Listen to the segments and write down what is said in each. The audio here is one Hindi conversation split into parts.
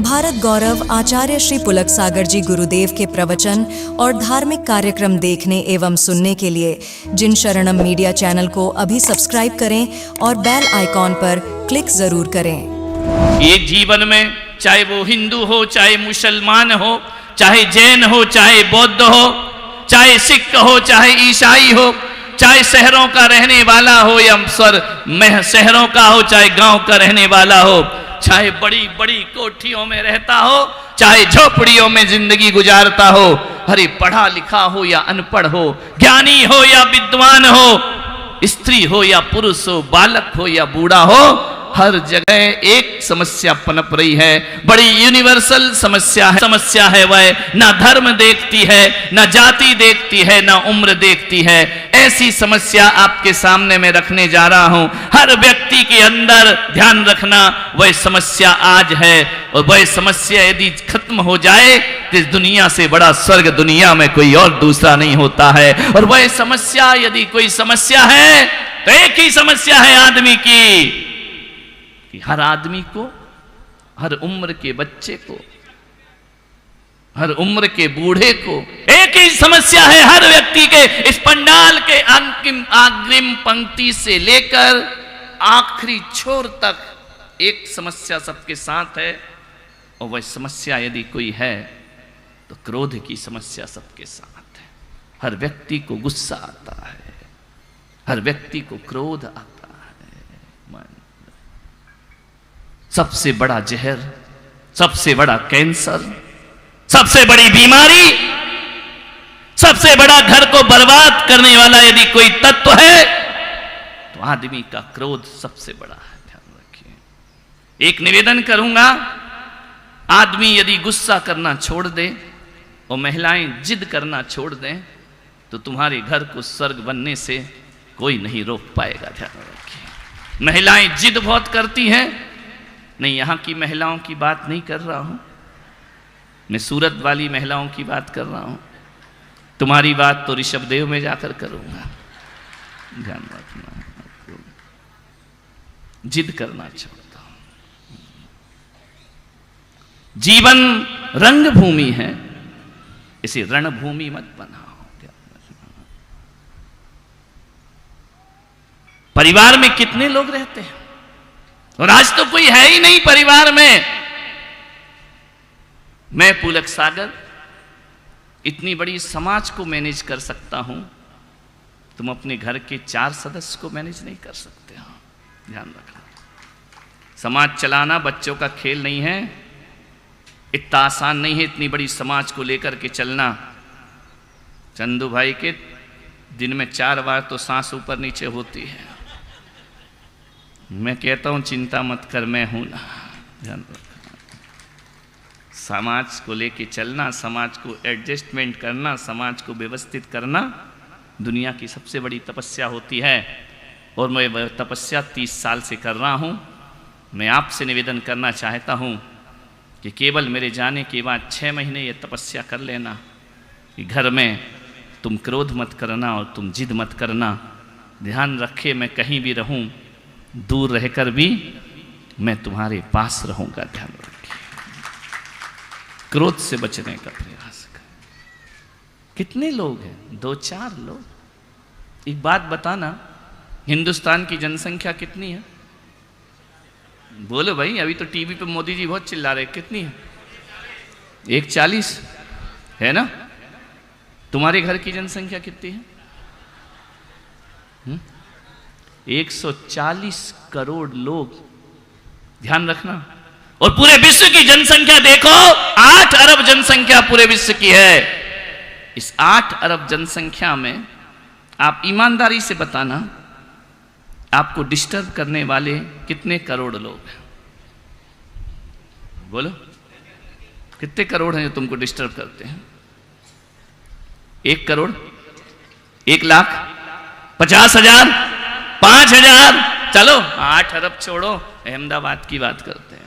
भारत गौरव आचार्य श्री पुलक सागर जी गुरुदेव के प्रवचन और धार्मिक कार्यक्रम देखने एवं सुनने के लिए जिन शरणम मीडिया चैनल को अभी सब्सक्राइब करें और बेल आइकॉन पर क्लिक जरूर करें। ये जीवन में चाहे वो हिंदू हो, चाहे मुसलमान हो, चाहे जैन हो, चाहे बौद्ध हो, चाहे सिख हो, चाहे ईसाई हो, चाहे शहरों का रहने वाला हो या शहरों का हो, चाहे गांव का रहने वाला हो, चाहे बड़ी बड़ी कोठियों में रहता हो, चाहे झोपड़ियों में जिंदगी गुजारता हो, अरे पढ़ा लिखा हो या अनपढ़ हो, ज्ञानी हो या विद्वान हो, स्त्री हो या पुरुष हो, बालक हो या बूढ़ा हो, हर जगह एक समस्या पनप रही है। बड़ी यूनिवर्सल समस्या है वह ना धर्म देखती है, ना जाति देखती है, ना उम्र देखती है। ऐसी समस्या आपके सामने मैं रखने जा रहा हूं। हर व्यक्ति के अंदर ध्यान रखना वह समस्या आज है, और वह समस्या यदि खत्म हो जाए तो इस दुनिया से बड़ा स्वर्ग दुनिया में कोई और दूसरा नहीं होता है। और वह समस्या यदि कोई समस्या है तो एक ही समस्या है आदमी की, कि हर आदमी को, हर उम्र के बच्चे को, हर उम्र के बूढ़े को एक ही समस्या है। हर व्यक्ति के इस पंडाल के अग्रिम पंक्ति से लेकर आखिरी छोर तक एक समस्या सबके साथ है, और वह समस्या यदि कोई है तो क्रोध की समस्या सबके साथ है। हर व्यक्ति को गुस्सा आता है, हर व्यक्ति को क्रोध आता है। सबसे बड़ा जहर, सबसे बड़ा कैंसर, सबसे बड़ी बीमारी, सबसे बड़ा घर को बर्बाद करने वाला यदि कोई तत्व है तो आदमी का क्रोध सबसे बड़ा है। ध्यान रखिए। एक निवेदन करूंगा, आदमी यदि गुस्सा करना छोड़ दे और महिलाएं जिद करना छोड़ दें तो तुम्हारे घर को स्वर्ग बनने से कोई नहीं रोक पाएगा। ध्यान रखिए। महिलाएं जिद बहुत करती हैं, नहीं यहां की महिलाओं की बात नहीं कर रहा हूं, मैं सूरत वाली महिलाओं की बात कर रहा हूं। तुम्हारी बात तो ऋषभदेव में जाकर करूंगा। ध्यान रखना, जिद करना छोड़ता हूं। जीवन रंग भूमि है, इसे रणभूमि मत बनाओ। परिवार में कितने लोग रहते हैं, और आज तो कोई है ही नहीं परिवार में। मैं पुलक सागर इतनी बड़ी समाज को मैनेज कर सकता हूं, तुम अपने घर के 4 सदस्य को मैनेज नहीं कर सकते हो। ध्यान रखना, समाज चलाना बच्चों का खेल नहीं है, इतना आसान नहीं है इतनी बड़ी समाज को लेकर के चलना। चंदू भाई के दिन में 4 बार तो सांस ऊपर नीचे होती है। मैं कहता हूं चिंता मत कर, मैं हूं ना। ध्यान रखना, समाज को लेके चलना, समाज को एडजस्टमेंट करना, समाज को व्यवस्थित करना दुनिया की सबसे बड़ी तपस्या होती है, और मैं वह तपस्या 30 साल से कर रहा हूं। मैं आपसे निवेदन करना चाहता हूं कि केवल मेरे जाने के बाद 6 महीने ये तपस्या कर लेना कि घर में तुम क्रोध मत करना और तुम जिद मत करना। ध्यान रखे, मैं कहीं भी रहूं, दूर रहकर भी मैं तुम्हारे पास रहूंगा। ध्यान रखिए, क्रोध से बचने का प्रयास करें। कितने लोग हैं? 2-4 लोग। एक बात बताना, हिंदुस्तान की जनसंख्या कितनी है? बोलो भाई, अभी तो टीवी पे मोदी जी बहुत चिल्ला रहे, कितनी है? 140 है ना? तुम्हारे घर की जनसंख्या कितनी है? 140 करोड़ लोग। ध्यान रखना। और पूरे विश्व की जनसंख्या देखो, 8 अरब जनसंख्या पूरे विश्व की है। इस 8 अरब जनसंख्या में आप ईमानदारी से बताना, आपको डिस्टर्ब करने वाले कितने करोड़ लोग हैं? बोलो, कितने करोड़ हैं जो तुमको डिस्टर्ब करते हैं? 1 करोड़, 1 लाख, 50,000, 5,000, चलो 8 अरब छोड़ो, अहमदाबाद की बात करते हैं।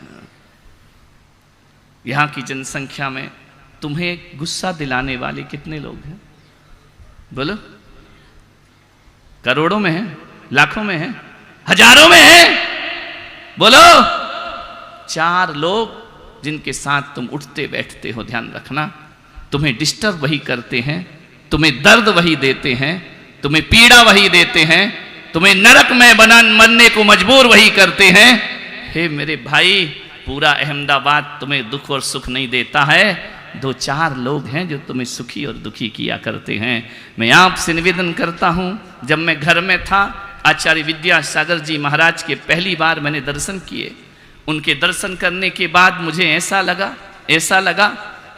यहां की जनसंख्या में तुम्हें गुस्सा दिलाने वाले कितने लोग हैं? बोलो, करोड़ों में है, लाखों में है, हजारों में है? बोलो। 4 लोग जिनके साथ तुम उठते बैठते हो, ध्यान रखना, तुम्हें डिस्टर्ब वही करते हैं, तुम्हें दर्द वही देते हैं, तुम्हें पीड़ा वही देते हैं, तुम्हें नरक में बनने को मजबूर वही करते हैं। हे मेरे भाई, पूरा अहमदाबाद तुम्हें दुख और सुख नहीं देता है, 2-4 लोग हैं जो तुम्हें सुखी और दुखी किया करते हैं। मैं आपसे निवेदन करता हूं, जब मैं घर में था, आचार्य विद्यासागर जी महाराज के पहली बार मैंने दर्शन किए। उनके दर्शन करने के बाद मुझे ऐसा लगा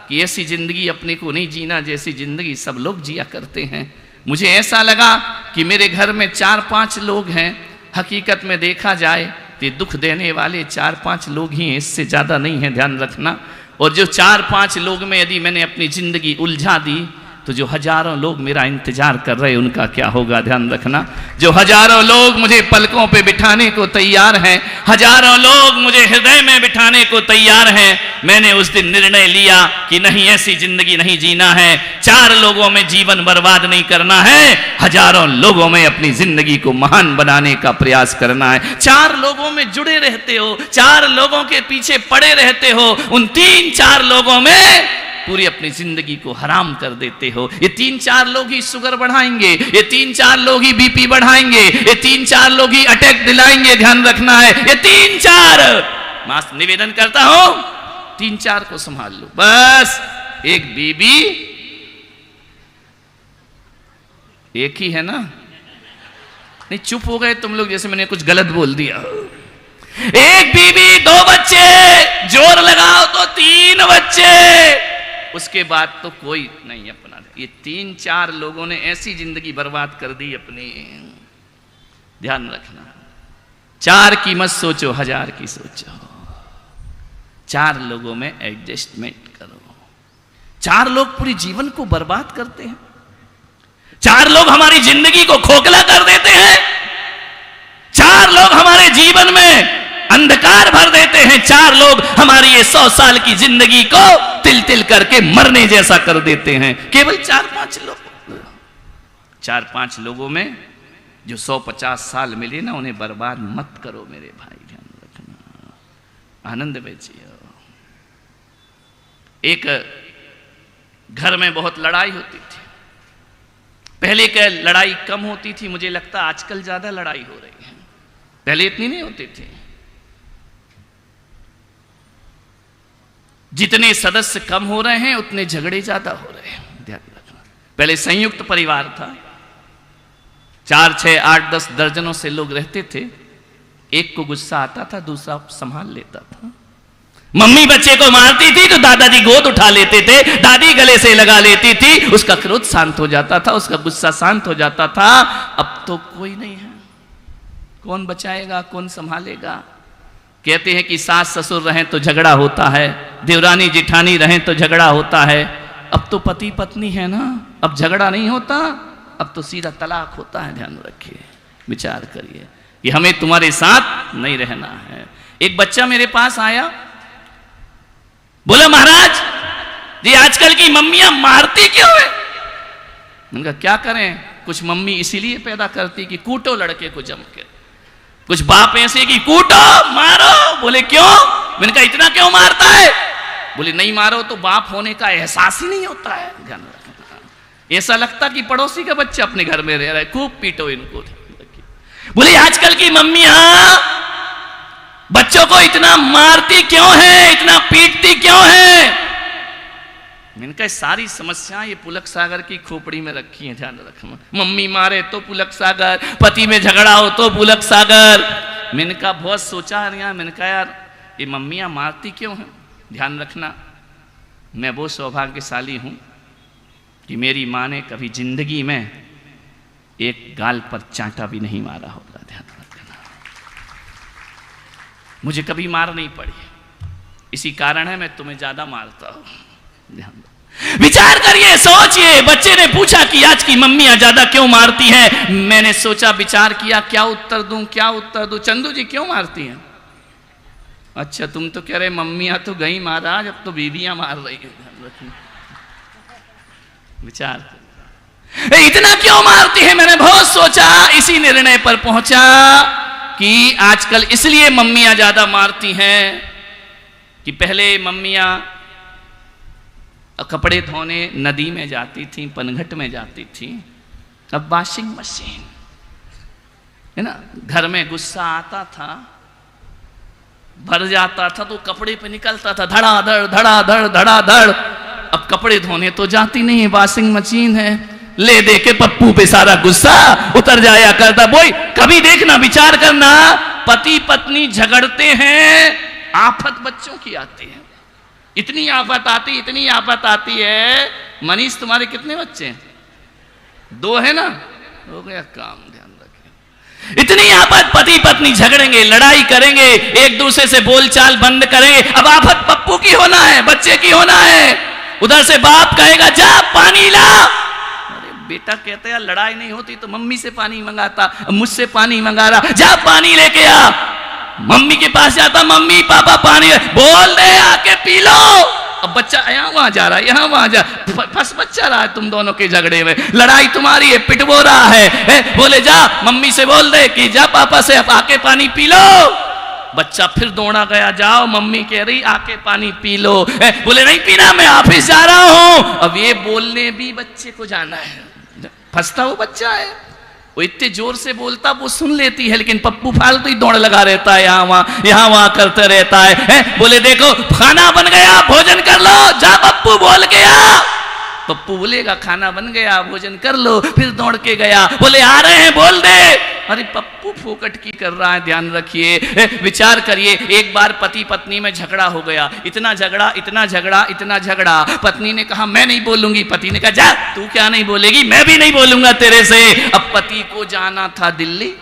कि ऐसी जिंदगी अपने को नहीं जीना जैसी जिंदगी सब लोग जिया करते हैं। मुझे ऐसा लगा कि मेरे घर में 4-5 लोग हैं, हकीकत में देखा जाए तो दुख देने वाले 4-5 लोग ही हैं, इससे ज़्यादा नहीं है, ध्यान रखना। और जो 4-5 लोग में यदि मैंने अपनी ज़िंदगी उलझा दी तो जो हजारों लोग मेरा इंतजार कर रहे हैं उनका क्या होगा, ध्यान रखना। जो हजारों लोग मुझे पलकों पे बिठाने को तैयार हैं, हजारों लोग मुझे हृदय में बिठाने को तैयार हैं, मैंने उस दिन निर्णय लिया कि नहीं, ऐसी जिंदगी नहीं जीना है। 4 लोगों में जीवन बर्बाद नहीं करना है, हजारों लोगों में अपनी जिंदगी को महान बनाने का प्रयास करना है। 4 लोगों में जुड़े रहते हो, 4 लोगों के पीछे पड़े रहते हो, उन 3-4 लोगों में पूरी अपनी जिंदगी को हराम कर देते हो। ये 3-4 लोग ही शुगर बढ़ाएंगे, ये 3-4 लोग ही बीपी बढ़ाएंगे, ये 3-4 लोग ही अटैक दिलाएंगे, ध्यान रखना है। ये 3-4 मास निवेदन करता हूं, 3-4 को संभाल लो बस। एक बीबी, एक ही है ना? नहीं, चुप हो गए तुम लोग जैसे मैंने कुछ गलत बोल दिया। एक बीबी, 2 बच्चे, जोर लगाओ तो 3 बच्चे, उसके बाद तो कोई नहीं अपना। ये 3-4 लोगों ने ऐसी जिंदगी बर्बाद कर दी अपनी, ध्यान रखना। 4 की मत सोचो, 1000 की सोचो। 4 लोगों में एडजस्टमेंट करो। 4 लोग पूरी जीवन को बर्बाद करते हैं, 4 लोग हमारी जिंदगी को खोखला कर देते हैं, 4 लोग हमारे जीवन में अंधकार भर देते हैं, 4 लोग हमारी ये 100 साल की जिंदगी को तिल तिल करके मरने जैसा कर देते हैं। केवल 4-5 लोग, 4-5 लोगों में जो 100-50 साल मिले ना, उन्हें बर्बाद मत करो मेरे भाई, ध्यान रखना। आनंद में जियो। एक घर में बहुत लड़ाई होती थी, पहले क्या लड़ाई कम होती थी, मुझे लगता आजकल ज्यादा लड़ाई हो रही है, पहले इतनी नहीं होती थी। जितने सदस्य कम हो रहे हैं उतने झगड़े ज्यादा हो रहे हैं, ध्यान रखना। पहले संयुक्त परिवार था, 4, 6, 8, 10 दर्जनों से लोग रहते थे। एक को गुस्सा आता था, दूसरा संभाल लेता था। मम्मी बच्चे को मारती थी तो दादाजी गोद उठा लेते थे, दादी गले से लगा लेती थी, उसका क्रोध शांत हो जाता था, उसका गुस्सा शांत हो जाता था। अब तो कोई नहीं है, कौन बचाएगा, कौन संभालेगा? कहते हैं कि सास ससुर रहें तो झगड़ा होता है, देवरानी जिठानी रहें तो झगड़ा होता है। अब तो पति पत्नी है ना, अब झगड़ा नहीं होता, अब तो सीधा तलाक होता है। ध्यान रखिए, विचार करिए कि हमें तुम्हारे साथ नहीं रहना है। एक बच्चा मेरे पास आया, बोला महाराज जी आजकल की मम्मियां मारती क्यों है? मैंने कहा क्या करें, कुछ मम्मी इसीलिए पैदा करती कि कूटो लड़के को जम के, कुछ बाप ऐसे कि कूटो मारो। बोले क्यों? मैंने कहा इतना क्यों मारता है? बोले नहीं मारो तो बाप होने का एहसास ही नहीं होता है। ध्यान रखना, ऐसा लगता कि पड़ोसी का बच्चा अपने घर में रह रहा है, खूब पीटो इनको। बोले आजकल की मम्मियां बच्चों को इतना मारती क्यों है, इतना पीटती क्यों है? मैंने कहा सारी समस्या ये पुलक सागर की खोपड़ी में रखी है, ध्यान रखना। मम्मी मारे तो पुलक सागर, पति में झगड़ा हो तो पुलक सागर। मैंने कहा बहुत सोचा है, मैंने कहा यार ये मम्मियां मारती क्यों हैं? ध्यान रखना, मैं वो सौभाग्यशाली हूं कि मेरी माँ ने कभी जिंदगी में एक गाल पर चांटा भी नहीं मारा होगा। ध्यान रखना, मुझे कभी मार नहीं पड़ी, इसी कारण है मैं तुम्हें ज्यादा मारता हूं। ध्यान विचार करिए, सोचिए। बच्चे ने पूछा कि आज की मम्मियां ज्यादा क्यों मारती हैं? मैंने सोचा, विचार किया क्या उत्तर दूं, क्या उत्तर दूं। चंदू जी क्यों मारती हैं? अच्छा तुम तो कह रहे मम्मियां तो गई महाराज, अब तो बीवियां मार रही हैं। विचार इतना क्यों मारती है? मैंने बहुत सोचा, इसी निर्णय पर पहुंचा कि आजकल इसलिए मम्मियां ज्यादा मारती हैं कि पहले मम्मियाँ कपड़े धोने नदी में जाती थी, पनघट में जाती थी। अब वॉशिंग मशीन है ना, घर में गुस्सा आता था, भर जाता था तो कपड़े पे निकलता था धड़ाधड़ धड़ाधड़ धड़ाधड़। अब कपड़े धोने तो जाती नहीं है, वॉशिंग मशीन है, ले दे के पप्पू पे सारा गुस्सा उतर जाया करता। बोई कभी देखना, विचार करना, पति पत्नी झगड़ते हैं, आफत बच्चों की आती है। इतनी आफत आती है। मनीष तुम्हारे कितने बच्चे हैं? 2 है ना, हो गया काम, ध्यान रखें। इतनी आफत, पति पत्नी झगड़ेंगे, लड़ाई करेंगे, एक दूसरे से बोलचाल बंद करेंगे। अब आफत पप्पू की होना है, बच्चे की होना है। उधर से बाप कहेगा जा पानी ला, अरे बेटा कहते हैं लड़ाई नहीं होती तो मम्मी से पानी मंगाता, मुझसे पानी मंगा रहा, जा पानी लेके आ। मम्मी के पास जाता, मम्मी पापा पानी, बोल दे आके पी लो। अब बच्चा यहाँ वहां जा रहा है, यहाँ वहां जा, फंस बच्चा रहा है तुम दोनों के झगड़े में, लड़ाई तुम्हारी है, पिटवो रहा है। बोले जा मम्मी से बोल दे कि जा पापा से अब आके पानी पी लो। बच्चा फिर दौड़ा गया, जाओ मम्मी कह रही आके पानी पी लो। बोले नहीं पीना, मैं ऑफिस जा रहा हूं। अब ये बोलने भी बच्चे को जाना है, फंसता वो बच्चा है। वो इतने जोर से बोलता वो सुन लेती है, लेकिन पप्पू फालतू ही दौड़ लगा रहता है, यहाँ वहां करते रहता है। बोले देखो खाना बन गया, भोजन कर लो, जा पप्पू बोल के आ। पप्पू बोलेगा खाना बन गया, भोजन कर लो, फिर दौड़ के गया। बोले आ रहे हैं, बोल दे। अरे पप्पू फोकट की कर रहा है, ध्यान रखिए। विचार करिए, एक बार पति पत्नी में झगड़ा हो गया, इतना झगड़ा। पत्नी ने कहा मैं नहीं बोलूंगी, पति ने कहा जा तू क्या नहीं बोलेगी, मैं भी नहीं बोलूंगा तेरे से। अब पति को जाना था दिल्ली,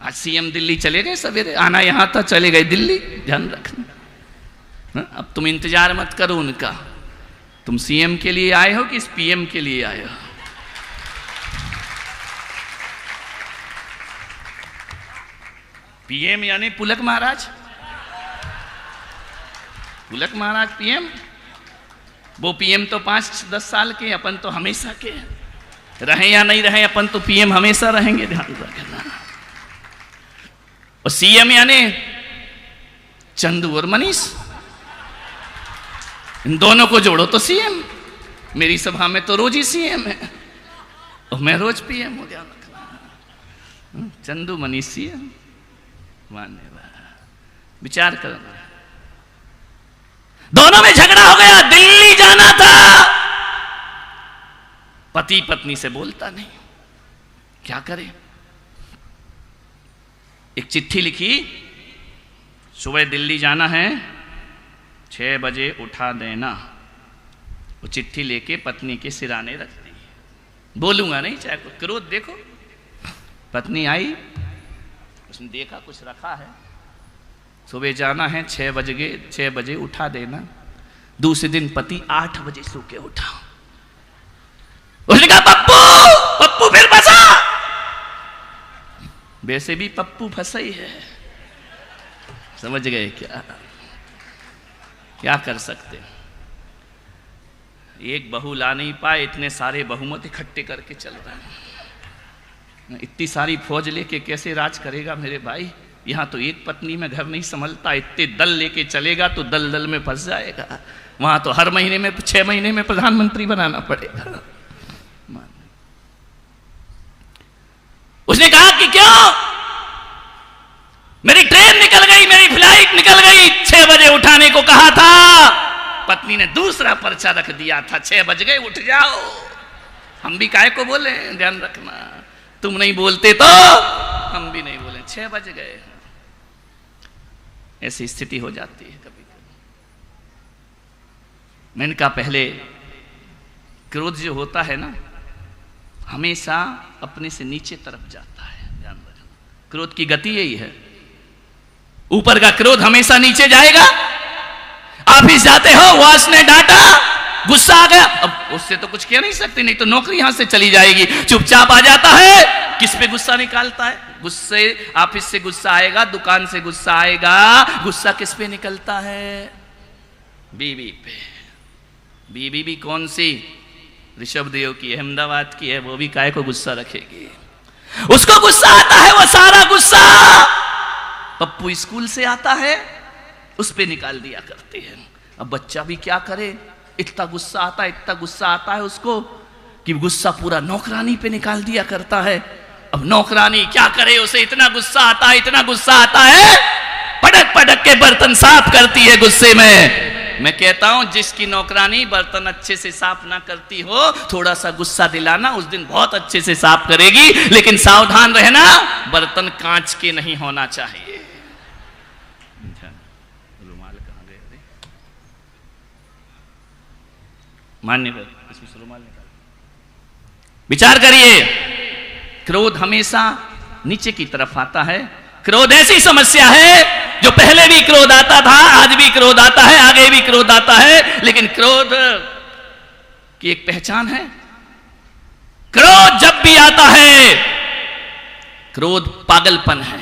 आज सीएम दिल्ली चले गए, सवेरे आना यहां था, चले गए दिल्ली, ध्यान रखना। अब तुम इंतजार मत करो उनका, तुम सीएम के लिए आए हो कि इस पीएम के लिए आए हो? पीएम यानी पुलक महाराज, पुलक महाराज पीएम। वो पीएम तो 5-10 साल के, अपन तो हमेशा के, रहे या नहीं रहे अपन तो पीएम हमेशा रहेंगे, ध्यान रखना। और सीएम यानी चंदू और मनीष, इन दोनों को जोड़ो तो सीएम। मेरी सभा में तो रोज ही सीएम है और मैं रोज पीएम हूं, ध्यान रखना। चंदू मनीष सीएम, विचार करना। दोनों में झगड़ा हो गया, दिल्ली जाना था, पति पत्नी से बोलता नहीं, क्या करे? एक चिट्ठी लिखी, सुबह दिल्ली जाना है, 6 बजे उठा देना। वो चिट्ठी लेके पत्नी के सिराने रख दी, बोलूंगा नहीं, चाहे क्रोध देखो। पत्नी आई, उसने देखा कुछ रखा है, सुबह जाना है, 6 बजे उठा देना। दूसरे दिन पति 8 बजे सो के उठा। उसने कहा पप्पू फिर फंसा। वैसे भी पप्पू फंसा ही है, समझ गए क्या कर सकते? एक बहू ला नहीं पाए, इतने सारे बहुमत इकट्ठे करके चल रहे हैं। इतनी सारी फौज लेके कैसे राज करेगा मेरे भाई? यहाँ तो एक पत्नी में घर नहीं संभलता, इतने दल लेके चलेगा तो दल में फंस जाएगा। वहां तो हर महीने में 6 महीने में प्रधानमंत्री बनाना पड़ेगा। उसने कहा कि क्यों? मेरी ट्रेन निकल गई, मेरी फ्लाइट निकल गई, 6 बजे उठाने को कहा था। पत्नी ने दूसरा पर्चा रख दिया था, 6 बज गए उठ जाओ। हम भी काहे को बोले, ध्यान रखना। तुम नहीं बोलते तो हम भी नहीं बोले, 6 बज गए। ऐसी स्थिति हो जाती है कभी कभी। मैंने कहा पहले क्रोध जो होता है ना, हमेशा अपने से नीचे तरफ जाता है, ध्यान रखना। क्रोध की गति यही है, ऊपर का क्रोध हमेशा नीचे जाएगा। ऑफिस जाते हो, बॉस ने डांटा, गुस्सा आ गया, अब उससे तो कुछ कह नहीं सकते, नहीं तो नौकरी यहां से चली जाएगी। चुपचाप आ जाता है, किस पे गुस्सा निकालता है? गुस्से, ऑफिस से गुस्सा आएगा, दुकान से गुस्सा आएगा, गुस्सा किस पे निकलता है? बीवी पे। बीवी भी कौन सी? ऋषभ देव की, अहमदाबाद की है, वो भी काहे को गुस्सा रखेगी? उसको गुस्सा आता है, वो सारा गुस्सा। पप्पू स्कूल से आता है, उस पे निकाल दिया करते हैं। अब बच्चा भी क्या करे, इतना गुस्सा आता है, इतना गुस्सा आता है उसको कि गुस्सा पूरा नौकरानी पे निकाल दिया करता है। अब नौकरानी क्या करे, उसे इतना गुस्सा आता है, इतना गुस्सा आता है, पटक पटक के बर्तन साफ करती है गुस्से में। मैं कहता हूं जिसकी नौकरानी बर्तन अच्छे से साफ ना करती हो, थोड़ा सा गुस्सा दिलाना, उस दिन बहुत अच्छे से साफ करेगी। लेकिन सावधान रहना, बर्तन कांच के नहीं होना चाहिए। रुमाल कहां गए? मान्यवर, इसमें रुमाल निकाल। विचार करिए, क्रोध हमेशा नीचे की तरफ आता है। क्रोध ऐसी समस्या है जो पहले भी क्रोध आता था, आज भी क्रोध आता है, आगे भी क्रोध आता है। लेकिन क्रोध की एक पहचान है। क्रोध जब भी आता है, क्रोध पागलपन है।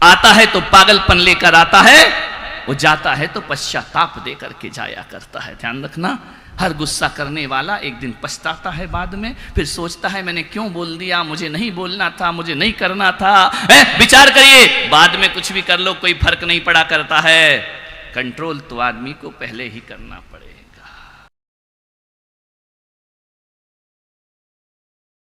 आता है तो पागलपन लेकर आता है, वो जाता है तो पश्चाताप देकर के जाया करता है। ध्यान रखना, हर गुस्सा करने वाला एक दिन पछताता है बाद में, फिर सोचता है मैंने क्यों बोल दिया, मुझे नहीं बोलना था, मुझे नहीं करना था। विचार करिए, बाद में कुछ भी कर लो कोई फर्क नहीं पड़ा करता है। कंट्रोल तो आदमी को पहले ही करना पड़ेगा।